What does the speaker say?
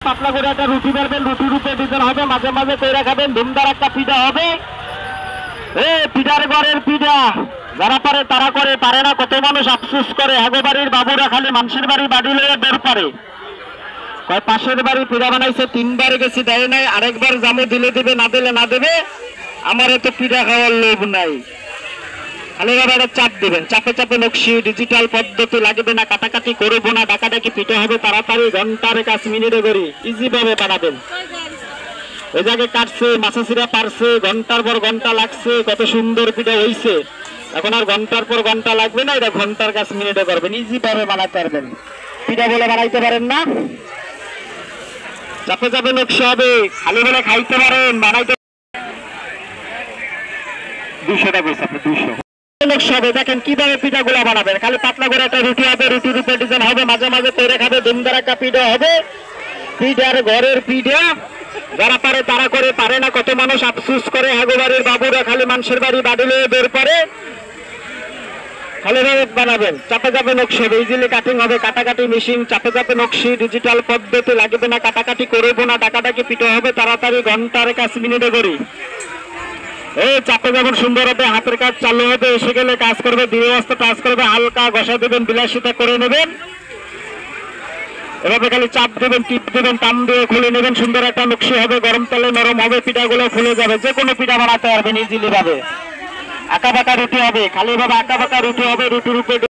পাতলা করে একটা রুটি বেলবেন, রুটির উপরে ডিজাইন হবে, মাঝে মাঝে তৈরি খাবেন, ধুমধার একটা পিঠা হবে। পিঠার ঘরের পিঠা যারা পারে তারা করে, পারে না কত মানুষ আফসোস করে। আগো বাড়ির বাবুরা খালি মানুষের বাড়ি বাড়ি লইয়া বের পারে, কয় পাশের বাড়ি পিঠা বানাইছে, 3 বার গেছি দেয় নাই, আরেকবার জামে দিলে দেবে, না দিলে না দেবে, আমার এত পিঠা খাওয়ার লোভ নাই। খালি একটা চাপ দিবেন, চাপে চাপে নকশি, ডিজিটাল পদ্ধতি লাগবে না, কাটাকাটি করবো না, ডাকাডাকি পিঠা হবে তাড়াতাড়ি, ঘন্টার কাজ মিনিটে করি, ইজি ভাবে বানাবেন। ওই জায়গায় কাটছে, মাছাছিরা পারছে, ঘন্টার পর ঘন্টা লাগছে, কত সুন্দর পিঠা হইছে। এখন আর ঘন্টার পর ঘন্টা লাগবে না, এটা ঘন্টার কাজ মিনিটে করবেন, ইজি ভাবে বানাতে পারবেন। পিঠা বলে বানাইতে পারেন না, চাপে চাপে নকশি হবে, খালি বলে খাইতে পারেন, বানাইতে 200 টাকা 200 নকশি হবে। দেখেন কিভাবে পিঠাগুলা বানাবেন, খালি পাতলা করে একটা রুটি হবে, রুটির উপরে ডিজাইন হবে, মাঝে মাঝে তৈরি খাবে, ধুমধার একটা পিঠা হবে। পিঠার ঘরের পিঠা যারা পারে তারা করে, পারে না কত মানুষ আফসোস করে। আগো বাড়ির বাবুরা খালি মানুষের বাড়ি বাড়িলে বের করে, খালি ভাবে বানাবেন। চাপে চাপে নকশি হবে, ইজিলি কাটিং হবে, কাটাকাটি মেশিন, চাপে চাপে নকশি, ডিজিটাল পদ্ধতি লাগবে না, কাটাকাটি করবো না, ডাকাডাকি পিঠা হবে তাড়াতাড়ি, ঘন্টার কাজ মিনিটে করি। চাপে যেমন সুন্দর হবে, হাতের কাজ চালু হবে, এসে গেলে কাজ করবে, ধীরে আস্তে কাজ করবে, হালকা ঘষা দেবেন, বিলাসিতা করে নেবেন। এভাবে খালি চাপ দেবেন, টিপ দেবেন, টান দিয়ে খুলে নেবেন, সুন্দর একটা নকশি হবে, গরম তেলে নরম হবে, পিঠাগুলো ফুলে যাবে, যে কোনো পিঠা বানাতে পারবেন ইজিলি ভাবে। আঁকা বাঁকা রুটি হবে, খালি ভাবে আঁকা বাঁকা রুটি হবে, রুটির উপরে